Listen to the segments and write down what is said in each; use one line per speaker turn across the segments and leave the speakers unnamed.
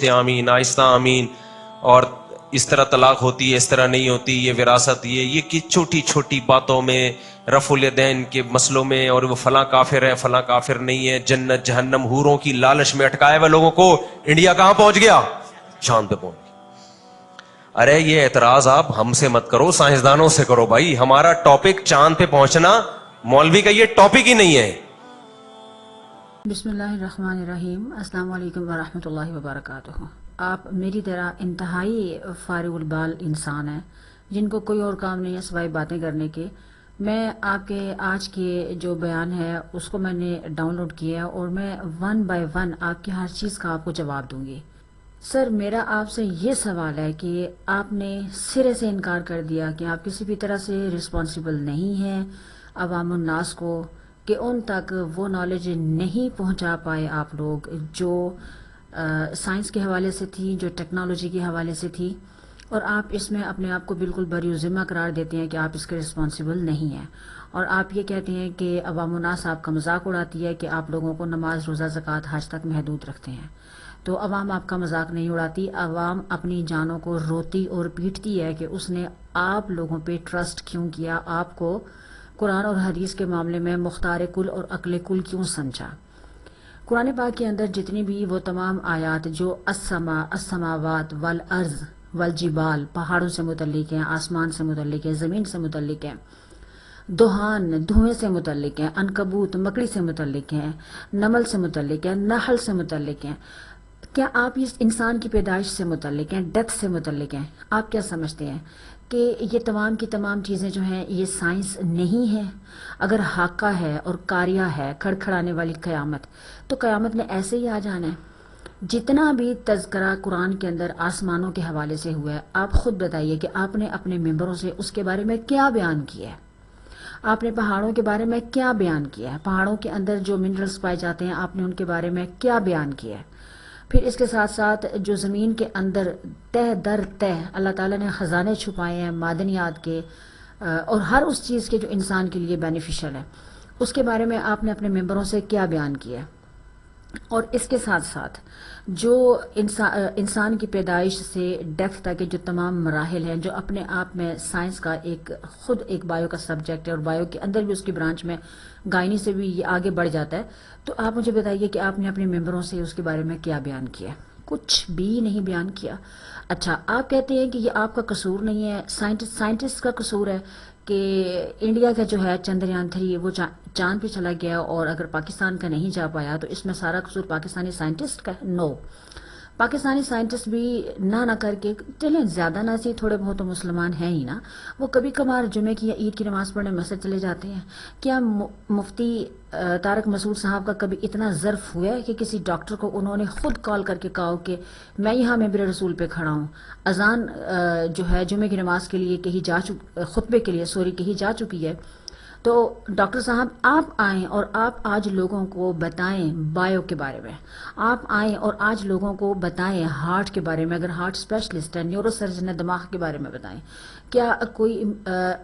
آمین، آہستہ آمین، اور اس طرح طلاق ہوتی ہے، اس طرح نہیں ہوتی، یہ وراثت، یہ کہ چھوٹی چھوٹی باتوں میں، رفع الیدین کے مسئلوں میں، اور وہ فلاں کافر ہے فلاں کافر نہیں ہے، جنت جہنم حوروں کی لالچ میں اٹکائے ہوئے لوگوں کو انڈیا کہاں پہنچ گیا؟ چاند پہ پہنچ گیا۔ ارے یہ اعتراض آپ ہم سے مت کرو، سائنسدانوں سے کرو بھائی، ہمارا ٹاپک چاند پہ پہنچنا، مولوی کا یہ ٹاپک ہی نہیں ہے۔
بسم اللہ الرحمن الرحیم۔ السلام علیکم ورحمۃ اللہ وبرکاتہ۔ آپ میری طرح انتہائی فارغ البال انسان ہیں جن کو کوئی اور کام نہیں ہے سوائے باتیں کرنے کے۔ میں آپ کے آج کے جو بیان ہے اس کو میں نے ڈاؤن لوڈ کیا اور میں ون بائی ون آپ کی ہر چیز کا آپ کو جواب دوں گی۔ سر میرا آپ سے یہ سوال ہے کہ آپ نے سرے سے انکار کر دیا کہ آپ کسی بھی طرح سے رسپانسیبل نہیں ہیں عوام الناس کو، کہ ان تک وہ نالج نہیں پہنچا پائے آپ لوگ جو سائنس کے حوالے سے تھی، جو ٹیکنالوجی کے حوالے سے تھی، اور آپ اس میں اپنے آپ کو بالکل بری ذمہ قرار دیتے ہیں کہ آپ اس کے رسپانسیبل نہیں ہیں، اور آپ یہ کہتے ہیں کہ عوام الناس آپ کا مذاق اڑاتی ہے کہ آپ لوگوں کو نماز روزہ زکوٰۃ حج تک محدود رکھتے ہیں۔ تو عوام آپ کا مذاق نہیں اڑاتی، عوام اپنی جانوں کو روتی اور پیٹتی ہے کہ اس نے آپ لوگوں پہ ٹرسٹ کیوں کیا، آپ کو قرآن اور حدیث کے معاملے میں مختار کل اور عقل کل کیوں سمجھا۔ قرآن پاک کے اندر جتنی بھی وہ تمام آیات جو السماوات والارض والجبال، پہاڑوں سے متعلق ہیں، آسمان سے متعلق ہیں، زمین سے متعلق ہیں، دھوئیں سے متعلق ہیں، عنکبوت مکڑی سے متعلق ہیں، نمل سے متعلق ہیں، نحل سے متعلق ہیں، کیا آپ اس انسان کی پیدائش سے متعلق ہیں، ڈیتھ سے متعلق ہیں؟ آپ کیا سمجھتے ہیں کہ یہ تمام کی تمام چیزیں جو ہیں یہ سائنس نہیں ہے؟ اگر حاقہ ہے اور کاریہ ہے، کھڑکھڑانے والی قیامت، تو قیامت نے ایسے ہی آ جانا ہے۔ جتنا بھی تذکرہ قرآن کے اندر آسمانوں کے حوالے سے ہوا ہے، آپ خود بتائیے کہ آپ نے اپنے ممبروں سے اس کے بارے میں کیا بیان کیا ہے؟ آپ نے پہاڑوں کے بارے میں کیا بیان کیا ہے؟ پہاڑوں کے اندر جو منرلز پائے جاتے ہیں آپ نے ان کے بارے میں کیا بیان کیا ہے؟ پھر اس کے ساتھ ساتھ جو زمین کے اندر تہ در تہ اللہ تعالیٰ نے خزانے چھپائے ہیں معدنیات کے، اور ہر اس چیز کے جو انسان کے لیے بینیفیشل ہے، اس کے بارے میں آپ نے اپنے ممبروں سے کیا بیان کیا؟ اور اس کے ساتھ ساتھ جو انسان کی پیدائش سے ڈیتھ تک کے جو تمام مراحل ہیں، جو اپنے آپ میں سائنس کا خود ایک بایو کا سبجیکٹ ہے، اور بایو کے اندر بھی اس کی برانچ میں گائنی سے بھی یہ آگے بڑھ جاتا ہے، تو آپ مجھے بتائیے کہ آپ نے اپنے ممبروں سے اس کے بارے میں کیا بیان کیا؟ کچھ بھی نہیں بیان کیا۔ اچھا، آپ کہتے ہیں کہ یہ آپ کا قصور نہیں ہے، سائنٹسٹ کا قصور ہے کہ انڈیا کا جو ہے چندریان 3 وہ چاند پہ چلا گیا، اور اگر پاکستان کا نہیں جا پایا تو اس میں سارا قصور پاکستانی سائنٹسٹ کا ہے؟ نو، پاکستانی سائنٹسٹ بھی نہ کر کے چلیں، زیادہ نہ سی تھوڑے بہت تو مسلمان ہیں ہی نا، وہ کبھی کبھار جمعے کی یا عید کی نماز پڑھنے مسجد چلے جاتے ہیں۔ کیا مفتی طارق مسعود صاحب کا کبھی اتنا ظرف ہوا ہے کہ کسی ڈاکٹر کو انہوں نے خود کال کر کے کہا کہ میں یہاں ممبر رسول پہ کھڑا ہوں، اذان جو ہے جمعے کی نماز کے لیے خطبے کے لیے کہی جا چکی ہے، تو ڈاکٹر صاحب آپ آئیں اور آپ آج لوگوں کو بتائیں بایو کے بارے میں، آپ آئیں اور آج لوگوں کو بتائیں ہارٹ کے بارے میں، اگر ہارٹ اسپیشلسٹ ہے، نیورو سرجن ہے، دماغ کے بارے میں بتائیں۔ کیا کوئی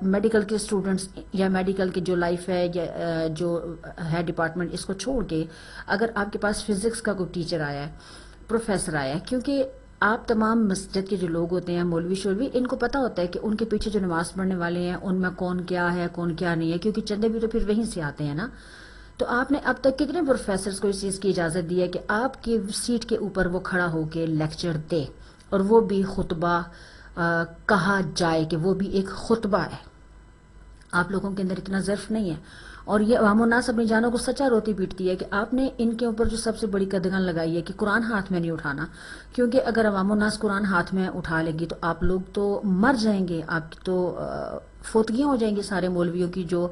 میڈیکل کے اسٹوڈنٹس یا میڈیکل کی جو لائف ہے یا جو ہے ڈپارٹمنٹ، اس کو چھوڑ کے اگر آپ کے پاس فزکس کا کوئی ٹیچر آیا ہے، پروفیسر آیا ہے، کیونکہ آپ تمام مسجد کے جو لوگ ہوتے ہیں مولوی شولوی، ان کو پتا ہوتا ہے کہ ان کے پیچھے جو نماز پڑھنے والے ہیں ان میں کون کیا ہے کون کیا نہیں ہے، کیونکہ چندے بھی تو پھر وہیں سے آتے ہیں نا۔ تو آپ نے اب تک کتنے پروفیسرز کو اس چیز کی اجازت دی ہے کہ آپ کی سیٹ کے اوپر وہ کھڑا ہو کے لیکچر دے، اور وہ بھی خطبہ کہا جائے کہ وہ بھی ایک خطبہ ہے؟ آپ لوگوں کے اندر اتنا ظرف نہیں ہے، اور یہ عوام الناس اپنی جانوں کو سچا روتی پیٹتی ہے کہ آپ نے ان کے اوپر جو سب سے بڑی قدغن لگائی ہے کہ قرآن ہاتھ میں نہیں اٹھانا، کیونکہ اگر عوام الناس قرآن ہاتھ میں اٹھا لے گی تو آپ لوگ تو مر جائیں گے، آپ کی تو فوتگیاں ہو جائیں گی سارے مولویوں کی، جو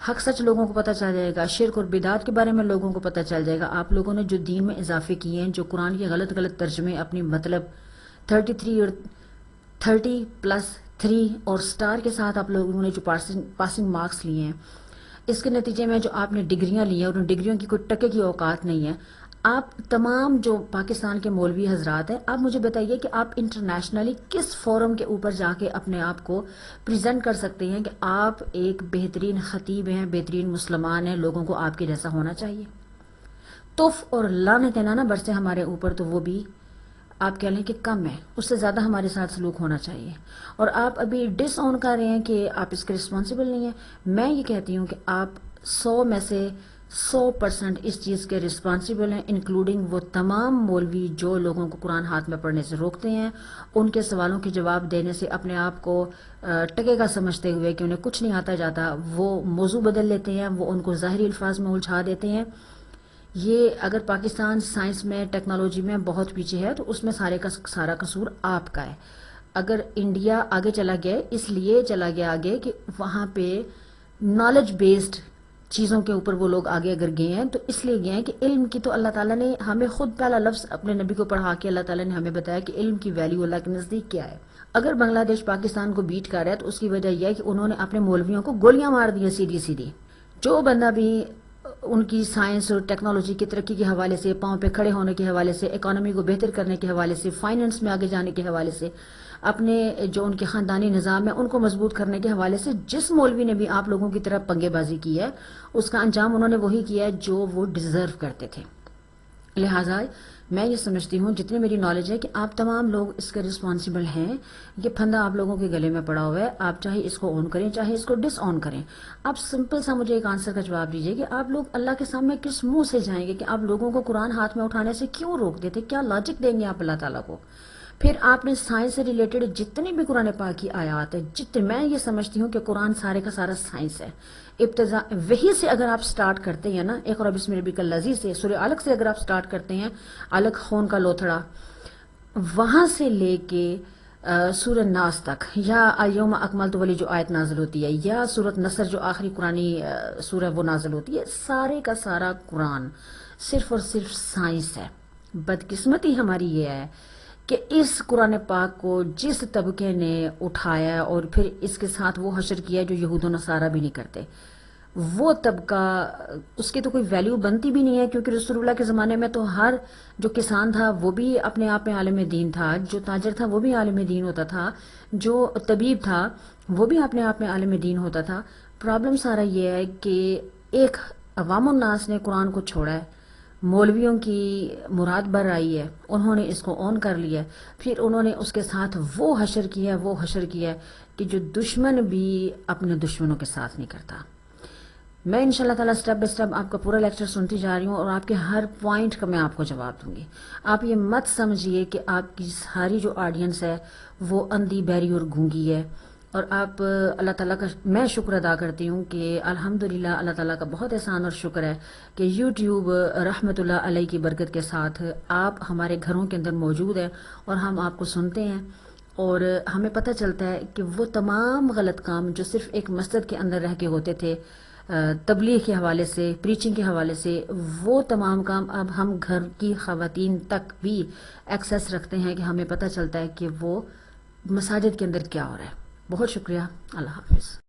حق سچ لوگوں کو پتہ چل جائے گا، شرک اور بدعت کے بارے میں لوگوں کو پتہ چل جائے گا۔ آپ لوگوں نے جو دین میں اضافے کیے ہیں، جو قرآن کے غلط ترجمے اپنی مطلب 33 اور 30+3 اور سٹار کے ساتھ آپ لوگوں نے جو پاسنگ مارکس لیے ہیں، اس کے نتیجے میں جو آپ نے ڈگریاں لی ہیں، اور ان ڈگریوں کی کوئی ٹکے کی اوقات نہیں ہے۔ آپ تمام جو پاکستان کے مولوی حضرات ہیں، آپ مجھے بتائیے کہ آپ انٹرنیشنلی کس فورم کے اوپر جا کے اپنے آپ کو پریزنٹ کر سکتے ہیں کہ آپ ایک بہترین خطیب ہیں، بہترین مسلمان ہیں، لوگوں کو آپ کے جیسا ہونا چاہیے؟ تف اور لعنت نا برسے ہمارے اوپر، تو وہ بھی آپ کہہ لیں کہ کم ہے، اس سے زیادہ ہمارے ساتھ سلوک ہونا چاہیے، اور آپ ابھی ڈس آن کر رہے ہیں کہ آپ اس کے رسپانسیبل نہیں ہیں۔ میں یہ کہتی ہوں کہ آپ 100 میں سے 100% اس چیز کے رسپانسیبل ہیں، انکلوڈنگ وہ تمام مولوی جو لوگوں کو قرآن ہاتھ میں پڑھنے سے روکتے ہیں، ان کے سوالوں کے جواب دینے سے اپنے آپ کو ٹکے کا سمجھتے ہوئے کہ انہیں کچھ نہیں آتا جاتا، وہ موضوع بدل لیتے ہیں، وہ ان کو ظاہری الفاظ میں الجھا دیتے ہیں۔ یہ اگر پاکستان سائنس میں ٹیکنالوجی میں بہت پیچھے ہے تو اس میں سارے کا سارا قصور آپ کا ہے۔ اگر انڈیا آگے چلا گیا، اس لیے چلا گیا آگے کہ وہاں پہ نالج بیسڈ چیزوں کے اوپر وہ لوگ آگے اگر گئے ہیں تو اس لیے گئے ہیں کہ علم کی تو اللہ تعالیٰ نے ہمیں خود پہلا لفظ اپنے نبی کو پڑھا کے اللہ تعالیٰ نے ہمیں بتایا کہ علم کی ویلیو اللہ کے نزدیک کیا ہے۔ اگر بنگلہ دیش پاکستان کو بیٹ کر رہا ہے تو اس کی وجہ یہ ہے کہ انہوں نے اپنے مولویوں کو گولیاں مار دی ہیں سیدھی سیدھی۔ جو بندہ بھی ان کی سائنس اور ٹیکنالوجی کی ترقی کے حوالے سے، پاؤں پہ کھڑے ہونے کے حوالے سے، اکانومی کو بہتر کرنے کے حوالے سے، فائننس میں آگے جانے کے حوالے سے، اپنے جو ان کے خاندانی نظام ہے ان کو مضبوط کرنے کے حوالے سے جس مولوی نے بھی آپ لوگوں کی طرف پنگے بازی کی ہے، اس کا انجام انہوں نے وہی کیا ہے جو وہ ڈیزرو کرتے تھے۔ لہٰذا میں یہ سمجھتی ہوں، جتنی میری نالج ہے، کہ آپ تمام لوگ اس کے رسپانسیبل ہیں۔ یہ پھندا آپ لوگوں کے گلے میں پڑا ہوا ہے، آپ چاہے اس کو آن کریں چاہے اس کو ڈس آن کریں۔ آپ سمپل سا مجھے ایک آنسر کا جواب دیجیے کہ آپ لوگ اللہ کے سامنے کس منہ سے جائیں گے کہ آپ لوگوں کو قرآن ہاتھ میں اٹھانے سے کیوں روک دیتے؟ کیا لاجک دیں گے آپ اللہ تعالیٰ کو؟ پھر آپ نے سائنس سے ریلیٹڈ جتنی بھی قرآن پاک کی آیات ہے، میں یہ سمجھتی ہوں کہ قرآن سارے کا سارا سائنس ہے۔ ابتدا وہی سے اگر آپ سٹارٹ کرتے ہیں نا، اقرأ بسم ربک الذی سے، سورہ علق سے اگر آپ سٹارٹ کرتے ہیں، علق خون کا لوتھڑا، وہاں سے لے کے سورہ ناس تک، یا الیوم اکملت والی جو آیت نازل ہوتی ہے، یا سورۃ نصر جو آخری قرآنی سورہ وہ نازل ہوتی ہے، سارے کا سارا قرآن صرف اور صرف سائنس ہے۔ بدقسمتی ہماری یہ ہے کہ اس قرآن پاک کو جس طبقے نے اٹھایا اور پھر اس کے ساتھ وہ حشر کیا جو یہود و نصارہ بھی نہیں کرتے، وہ طبقہ، اس کی تو کوئی ویلیو بنتی بھی نہیں ہے، کیونکہ رسول اللہ کے زمانے میں تو ہر جو کسان تھا وہ بھی اپنے آپ میں عالم دین تھا، جو تاجر تھا وہ بھی عالم دین ہوتا تھا، جو طبیب تھا وہ بھی اپنے آپ میں عالم دین ہوتا تھا۔ پرابلم سارا یہ ہے کہ ایک عوام الناس نے قرآن کو چھوڑا ہے، مولویوں کی مراد بر آئی ہے، انہوں نے اس کو آن کر لیا ہے، پھر انہوں نے اس کے ساتھ وہ حشر کیا کہ جو دشمن بھی اپنے دشمنوں کے ساتھ نہیں کرتا۔ میں انشاءاللہ تعالیٰ سٹیپ بائی سٹیپ آپ کا پورا لیکچر سنتی جا رہی ہوں اور آپ کے ہر پوائنٹ کا میں آپ کو جواب دوں گی۔ آپ یہ مت سمجھیے کہ آپ کی ساری جو آڈینس ہے وہ اندھی بہری اور گونگی ہے، اور آپ اللہ تعالیٰ کا میں شکر ادا کرتی ہوں کہ الحمدللہ اللہ تعالیٰ کا بہت احسان اور شکر ہے کہ یوٹیوب رحمت اللہ علیہ کی برکت کے ساتھ آپ ہمارے گھروں کے اندر موجود ہیں اور ہم آپ کو سنتے ہیں، اور ہمیں پتہ چلتا ہے کہ وہ تمام غلط کام جو صرف ایک مسجد کے اندر رہ کے ہوتے تھے، تبلیغ کے حوالے سے، پریچنگ کے حوالے سے، وہ تمام کام اب ہم گھر کی خواتین تک بھی ایکسیس رکھتے ہیں کہ ہمیں پتہ چلتا ہے کہ وہ مساجد کے اندر کیا ہو رہا ہے۔ بہت شکریہ، اللہ حافظ۔